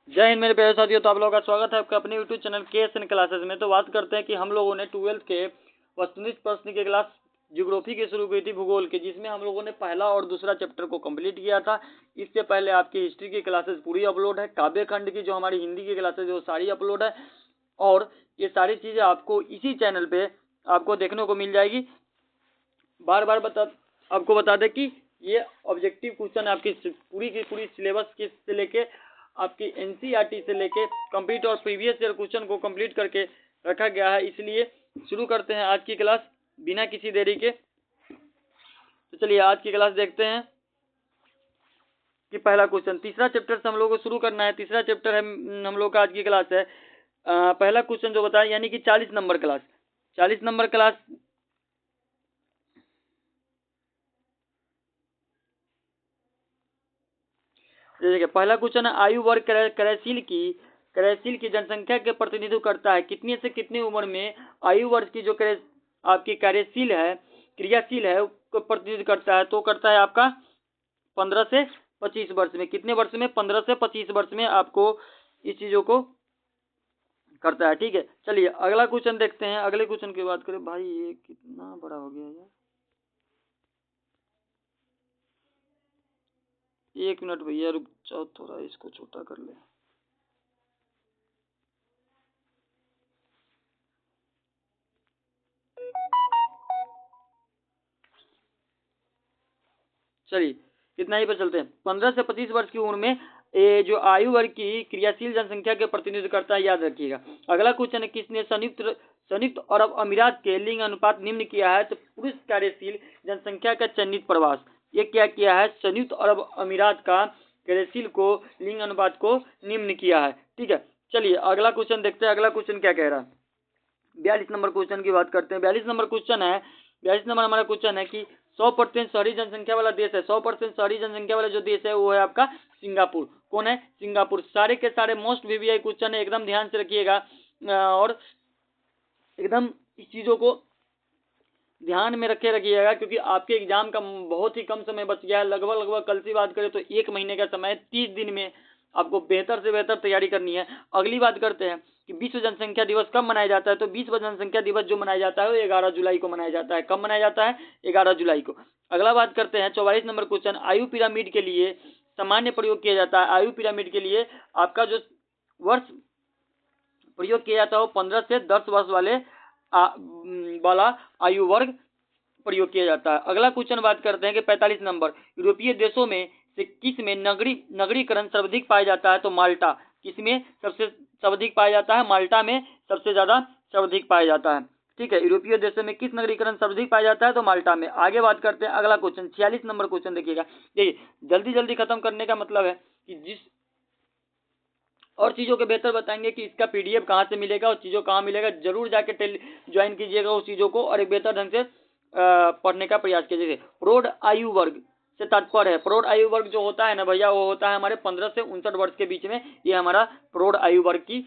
जय हिंद मेरे प्यारे साथियों। तो आप लोगों का स्वागत है आपके अपने यूट्यूब चैनल KSN क्लासेस में। तो बात करते हैं कि हम लोगों ने 12th के वस्तुनिष्ठ प्रश्न की क्लास ज्योग्राफी की शुरू की थी, भूगोल की, जिसमें हम लोगों ने पहला और दूसरा चैप्टर को कंप्लीट किया था। इससे पहले आपकी हिस्ट्री की क्लासेस पूरी अपलोड है, काव्य खंड की जो हमारी हिंदी की क्लासेस है वो सारी अपलोड है, और ये सारी चीजें आपको इसी चैनल पे आपको देखने को मिल जाएगी। बार बार आपको बता दें कि ये ऑब्जेक्टिव क्वेश्चन आपकी पूरी की पूरी सिलेबस की से लेके आपकी NCERT से लेके कंप्लीट और प्रीवियस ईयर क्वेश्चन को कंप्लीट करके रखा गया है। इसलिए शुरू करते हैं आज की क्लास बिना किसी देरी के। तो चलिए आज की क्लास देखते हैं कि पहला क्वेश्चन, तीसरा चैप्टर से हम लोग को शुरू करना है। तीसरा चैप्टर है हम लोग का आज की क्लास है। पहला क्वेश्चन जो बताया यानी कि 40 नंबर क्लास, 40 नंबर क्लास देखिए। पहला क्वेश्चन है, आयु वर्ग क्रयशील की जनसंख्या के प्रतिनिधित्व करता है। कितने से कितनी उम्र में आयु वर्ग की जो आपकी क्रियाशील है को प्रतिनिधित्व करता है? तो करता है आपका 15 से 25 वर्ष में। कितने वर्ष में? 15 से 25 वर्ष में आपको इस चीजों को करता है। ठीक है, चलिए अगला क्वेश्चन देखते हैं। अगले क्वेश्चन की बात करें, भाई ये कितना बड़ा हो गया यार, एक मिनट भैया रुक जाओ, थोड़ा इसको छोटा कर ले। चलिए इतना ही पर चलते हैं। 15 से 25 वर्ष की उम्र में जो आयु वर्ग की क्रियाशील जनसंख्या के प्रतिनिधित्व करता है, याद रखिएगा। अगला क्वेश्चन है, किसने संयुक्त अरब अमीरात के लिंग अनुपात निम्न किया है? तो पुरुष कार्यशील जनसंख्या का चयनित प्रवास, ये क्या किया है? संयुक्त अरब अमीरात का कार्यशील को लिंग अनुपात को निम्न किया है। ठीक है, चलिए अगला क्वेश्चन देखते हैं। अगला क्वेश्चन क्या कह रहा है? 42 नंबर क्वेश्चन की बात करते हैं। 42 नंबर क्वेश्चन है, 42 नंबर हमारा क्वेश्चन है कि 100% शहरी जनसंख्या वाला देश है। 100% शहरी जनसंख्या वाला जो देश है वो है आपका सिंगापुर। कौन है? सिंगापुर। सारे के सारे मोस्ट VVI क्वेश्चन है, एकदम ध्यान से रखिएगा और एकदम इस चीजों को ध्यान में रखिएगा, क्योंकि आपके एग्जाम का बहुत ही कम समय बच गया है। लगभग कल से बात करें तो 1 महीने का समय, 30 दिन में आपको बेहतर से बेहतर तैयारी करनी है। अगली बात करते हैं कि विश्व जनसंख्या दिवस कब मनाया जाता है? तो विश्व जनसंख्या दिवस जो मनाया जाता है वो 11 जुलाई को मनाया जाता है। कब मनाया जाता है? 11 जुलाई को। अगला बात करते हैं 44 नंबर क्वेश्चन, आयु पिरामिड के लिए सामान्य प्रयोग किया जाता है। आयु पिरामिड के लिए आपका जो वर्ष प्रयोग किया जाता है वो 15 से 10 वर्ष वाला आयु वर्ग प्रयोग किया जाता है। अगला क्वेश्चन बात करते हैं कि 45 नंबर, यूरोपीय देशों में से किस में नगरीकरण सर्वाधिक पाया जाता है? तो माल्टा। किसमें सबसे सर्वाधिक पाया जाता है? माल्टा में सबसे ज्यादा सर्वाधिक पाया जाता है। ठीक है, यूरोपीय देशों में किस नगरीकरण सर्वाधिक पाया जाता है? तो माल्टा में। आगे बात करते हैं अगला क्वेश्चन 46 नंबर क्वेश्चन देखिएगा। देखिए जल्दी जल्दी खत्म करने का मतलब है कि जिस और चीज़ों के बेहतर बताएंगे कि इसका PDF कहाँ से मिलेगा और चीज़ों कहाँ मिलेगा, जरूर जाके ज्वाइन कीजिएगा उस चीज़ों को और एक बेहतर ढंग से पढ़ने का प्रयास कीजिए। प्रौढ़ आयु वर्ग से तात्पर्य है, प्रौढ़ आयु वर्ग जो होता है ना भैया, वो होता है हमारे 15 से 59 वर्ष के बीच में, ये हमारा प्रौढ़ आयु वर्ग की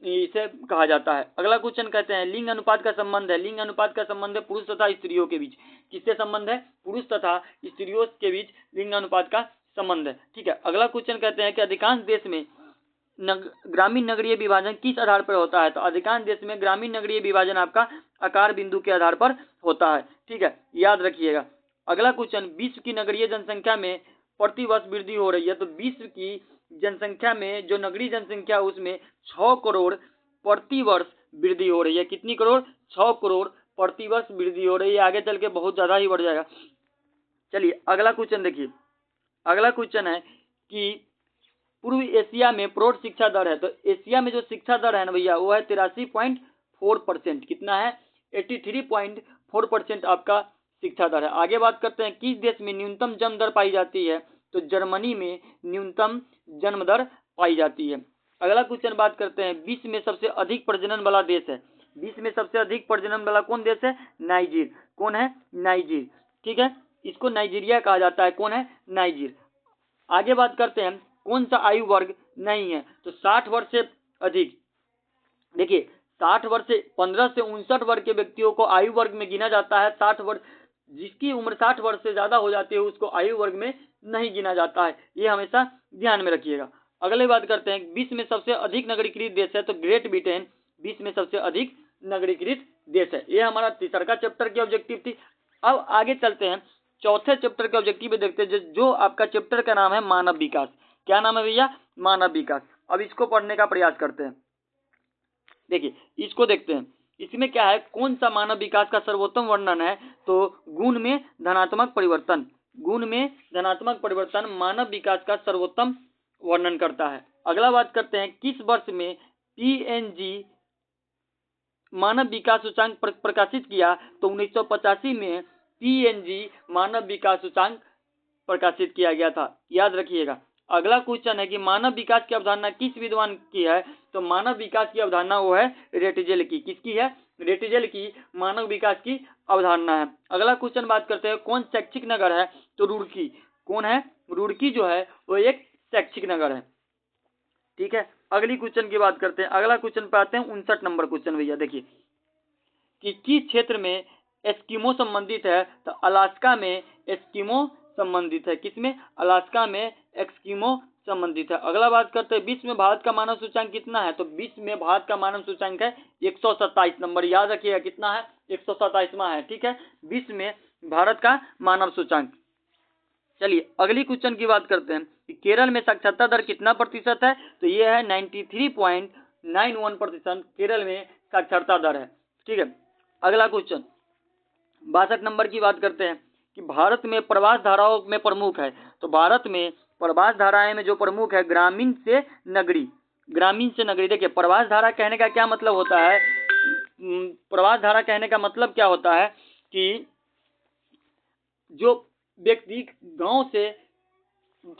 इसे कहा जाता है। अगला क्वेश्चन कहते हैं, लिंग अनुपात का संबंध है। लिंग अनुपात का संबंध है पुरुष तथा स्त्रियों के बीच। किससे संबंध है? पुरुष तथा स्त्रियों के बीच लिंग अनुपात का संबंध है। ठीक है, अगला क्वेश्चन कहते हैं कि अधिकांश देश में ग्रामीण नगरीय विभाजन किस आधार पर होता है? तो अधिकांश देश में ग्रामीण नगरीय विभाजन आपका आकार बिंदु के आधार पर होता है। ठीक है, याद रखिएगा। अगला क्वेश्चन, विश्व की नगरीय जनसंख्या में प्रति वर्ष वृद्धि हो रही है। तो विश्व की जनसंख्या में जो नगरीय जनसंख्या उसमें 6 करोड़ प्रति वर्ष वृद्धि हो रही है। कितनी करोड़? 6 करोड़ प्रति वर्ष वृद्धि हो रही है। आगे चल के बहुत ज्यादा ही बढ़ जाएगा। चलिए अगला क्वेश्चन देखिए। अगला क्वेश्चन है कि पूर्व एशिया में प्रौढ़ शिक्षा दर है। तो एशिया में जो शिक्षा दर है ना भैया वो है 83.4%। कितना है? 83.4% आपका शिक्षा दर है। आगे बात करते हैं, किस देश में न्यूनतम जन्म दर पाई जाती है? तो जर्मनी में न्यूनतम जन्म दर पाई जाती है। अगला क्वेश्चन बात करते हैं, विश्व में सबसे अधिक प्रजनन वाला देश है। विश्व में सबसे अधिक प्रजनन वाला कौन देश है? नाइजीर। कौन है? नाइजीर। ठीक है, इसको नाइजीरिया कहा जाता है। कौन है? नाइजीर। आगे बात करते हैं, कौन सा आयु वर्ग नहीं है? तो 60 वर्ष से अधिक। देखिए 60 वर्ष से 15 से 59 वर्ष के व्यक्तियों को आयु वर्ग में गिना जाता है। 60 वर्ष, जिसकी उम्र 60 वर्ष से ज्यादा हो जाती है उसको आयु वर्ग में नहीं गिना जाता है। ये हमेशा ध्यान में रखिएगा। अगले बात करते हैं विश्व में सबसे अधिक नगरीकृत देश है, तो ग्रेट ब्रिटेन विश्व में सबसे अधिक नगरीकृत देश है। ये हमारा तीसरा चैप्टर की ऑब्जेक्टिव थी। अब आगे चलते हैं चौथे चैप्टर के ऑब्जेक्टिव देखते हैं, जो आपका चैप्टर का नाम है मानव विकास। क्या नाम है भैया? मानव विकास। अब इसको पढ़ने का प्रयास करते हैं। देखिए इसको देखते हैं, इसमें क्या है, कौन सा मानव विकास का सर्वोत्तम वर्णन है, तो गुण में धनात्मक परिवर्तन, गुण में धनात्मक परिवर्तन मानव विकास का सर्वोत्तम वर्णन करता है। अगला बात करते हैं किस वर्ष में पीएनजी मानव विकास सूचांक प्रकाशित किया, तो 1985 में पीएनजी मानव विकास सूचांक प्रकाशित किया गया था, याद रखिएगा। अगला क्वेश्चन है कि मानव विकास की अवधारणा किस विद्वान की है, तो मानव विकास की अवधारणा वो है रेटिजेल की। किसकी है? रेटिजेल की मानव विकास की अवधारणा है। अगला क्वेश्चन बात करते हैं कौन शैक्षिक नगर है, तो रुड़की। कौन है? रुड़की जो है वो एक शैक्षिक नगर है। ठीक है, अगली क्वेश्चन की बात करते हैं। अगला क्वेश्चन पे आते हैं 59 नंबर क्वेश्चन भैया। देखिए कि किस क्षेत्र में एस्किमो संबंधित है, तो अलास्का में एस्किमो संबंधित है। किसमें? अलास्का में एस्किमो संबंधित है। अगला बात करते हैं विश्व में भारत का मानव सूचांक कितना है, तो विश्व में भारत का मानव सूचांक है 127 नंबर, याद रखिएगा कितना है? 127वां है। ठीक है, विश्व में भारत का मानव सूचांक। चलिए अगली क्वेश्चन की बात करते हैं कि केरल में साक्षरता दर कितना प्रतिशत है, तो ये है 93.91% केरल में साक्षरता दर है। ठीक है, अगला क्वेश्चन 62 नंबर की बात करते हैं कि भारत में प्रवास धाराओं में प्रमुख है, तो भारत में प्रवास धाराएं में जो प्रमुख है ग्रामीण से नगरी, ग्रामीण से नगरी। देखिए प्रवास धारा कहने का क्या मतलब होता है, प्रवास धारा कहने का मतलब क्या होता है कि जो व्यक्ति गांव से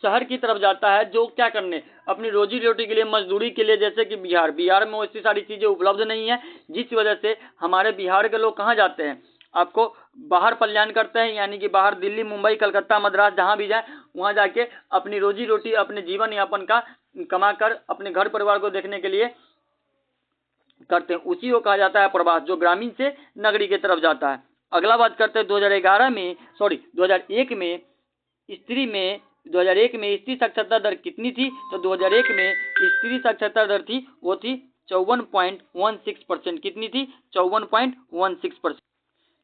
शहर की तरफ जाता है, जो क्या करने, अपनी रोजी रोटी के लिए, मजदूरी के लिए, जैसे कि बिहार में ऐसी सारी चीजें उपलब्ध नहीं है, जिस वजह से हमारे बिहार के लोग कहाँ जाते हैं, आपको बाहर पलायन करते हैं, यानी कि बाहर दिल्ली, मुंबई, कलकत्ता, मद्रास जहां भी जाए वहां जाके अपनी रोजी रोटी, अपने जीवन यापन का कमाकर अपने घर परिवार को देखने के लिए करते हैं, उसी को कहा जाता है प्रवास, जो ग्रामीण से नगरी की तरफ जाता है। अगला बात करते हैं 2001 में स्त्री साक्षरता दर कितनी थी, तो 2001 में स्त्री साक्षरता दर थी वो थी 54.16%। कितनी थी? 54.16%।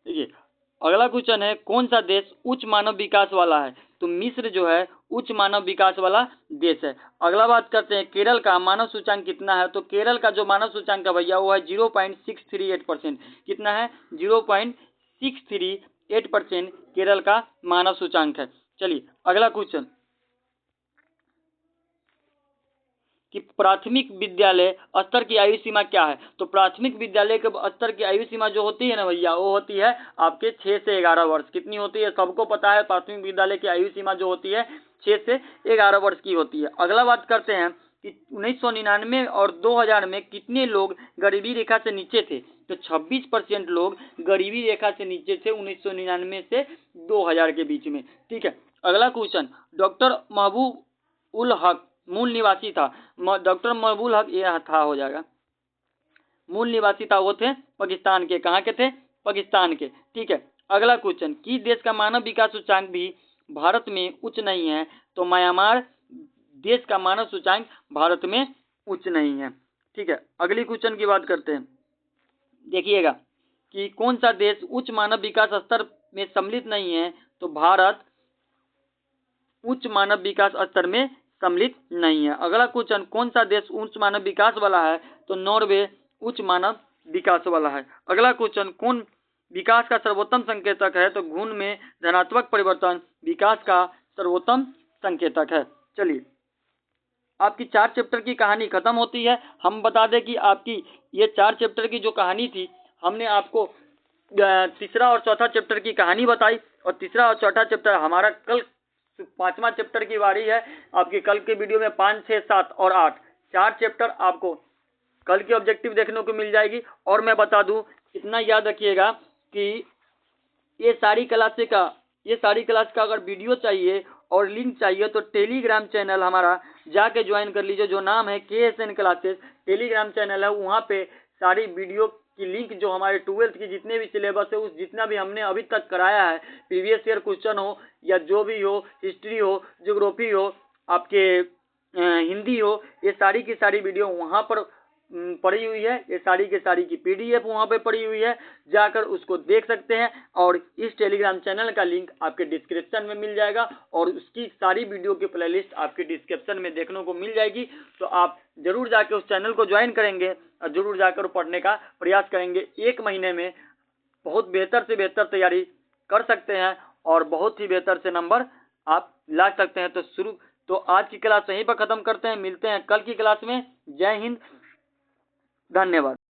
देखिए अगला क्वेश्चन है कौन सा देश उच्च मानव विकास वाला है, तो मिस्र जो है उच्च मानव विकास वाला देश है। अगला बात करते हैं केरल का मानव सूचांक कितना है, तो केरल का जो मानव सूचांक है भैया वो है 0.638%। कितना है? 0.638% केरल का मानव सूचांक है। चलिए अगला क्वेश्चन कि प्राथमिक विद्यालय स्तर की आयु सीमा क्या है, तो प्राथमिक विद्यालय के स्तर की आयु सीमा जो होती है ना भैया, वो होती है आपके 6 से 11 वर्ष। कितनी होती है? सबको पता है, प्राथमिक विद्यालय की आयु सीमा जो होती है 6 से 11 वर्ष की होती है। अगला बात करते हैं कि 1999 और 2000 में कितने लोग गरीबी रेखा से नीचे थे, तो 26% लोग गरीबी रेखा से नीचे थे 1999 से 2000 के बीच में। ठीक है, अगला क्वेश्चन डॉक्टर महबूब उल हक मूल निवासी था, डॉक्टर महबूब हक ये था हो जाएगा, मूल निवासी था, वो थे पाकिस्तान के। कहाँ के थे? पाकिस्तान के। ठीक है, अगला क्वेश्चन किस देश का मानव विकास सूचांक भी भारत में उच्च नहीं है, तो म्यांमार देश का मानव सूचांक भारत में उच्च नहीं है। ठीक है, अगली क्वेश्चन की बात करते हैं। देखिएगा कि कौन सा देश उच्च मानव विकास स्तर में सम्मिलित नहीं है, तो भारत उच्च मानव विकास स्तर में सम्मिलित नहीं है। अगला क्वेश्चन कौन सा देश उच्च मानव विकास वाला है, तो नॉर्वे उच्च मानव विकास वाला है। अगला क्वेश्चन कौन विकास का सर्वोत्तम संकेतक है, तो गुण में धनात्मक परिवर्तन विकास का सर्वोत्तम संकेतक है। चलिए आपकी 4 चैप्टर की कहानी खत्म होती है। हम बता दें कि आपकी ये 4 चैप्टर की जो कहानी थी, हमने आपको तीसरा और चौथा चैप्टर की कहानी बताई, और तीसरा और चौथा चैप्टर हमारा कल 5वां चैप्टर की बारी है। आपकी कल के वीडियो में 5, 6, 7 और 8 4 चैप्टर आपको कल की ऑब्जेक्टिव देखने को मिल जाएगी। और मैं बता दूं, इतना याद रखिएगा कि ये सारी क्लास का अगर वीडियो चाहिए और लिंक चाहिए तो टेलीग्राम चैनल हमारा जाके ज्वाइन कर लीजिए, जो नाम है KSN क्लासेस टेलीग्राम चैनल है। वहाँ पे सारी वीडियो की लिंक, जो हमारे 12th की जितने भी सिलेबस है, उस जितना भी हमने अभी तक कराया है, प्रीवियस ईयर क्वेश्चन हो या जो भी हो, हिस्ट्री हो, ज्योग्राफी हो, आपके हिंदी हो, ये सारी की सारी वीडियो वहाँ पर पड़ी हुई है। ये सारी के सारी की PDF वहाँ पे पड़ी हुई है, जाकर उसको देख सकते हैं। और इस टेलीग्राम चैनल का लिंक आपके डिस्क्रिप्शन में मिल जाएगा और उसकी सारी वीडियो की प्लेलिस्ट आपके डिस्क्रिप्शन में देखने को मिल जाएगी। तो आप जरूर जाकर उस चैनल को ज्वाइन करेंगे और जरूर जाकर पढ़ने का प्रयास करेंगे। 1 महीने में बहुत बेहतर से बेहतर तैयारी कर सकते हैं और बहुत ही बेहतर से नंबर आप ला सकते हैं। तो आज की क्लास यहीं पर खत्म करते हैं, मिलते हैं कल की क्लास में। जय हिंद, धन्यवाद।